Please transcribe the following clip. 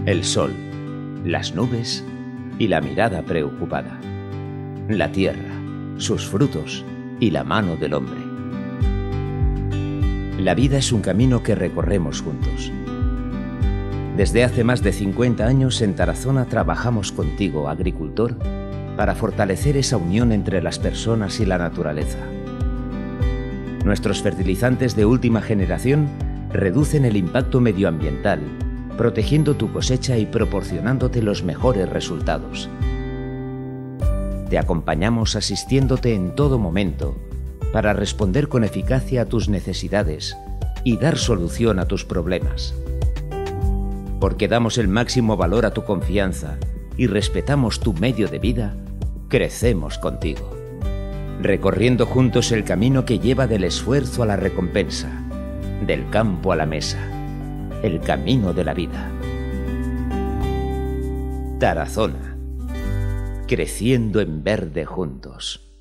El sol, las nubes y la mirada preocupada. La tierra, sus frutos y la mano del hombre. La vida es un camino que recorremos juntos. Desde hace más de 50 años en Tarazona trabajamos contigo, agricultor, para fortalecer esa unión entre las personas y la naturaleza. Nuestros fertilizantes de última generación reducen el impacto medioambiental, protegiendo tu cosecha y proporcionándote los mejores resultados. Te acompañamos asistiéndote en todo momento para responder con eficacia a tus necesidades y dar solución a tus problemas. Porque damos el máximo valor a tu confianza y respetamos tu medio de vida, crecemos contigo, recorriendo juntos el camino que lleva del esfuerzo a la recompensa, del campo a la mesa, el camino de la vida. Tarazona, creciendo en verde juntos.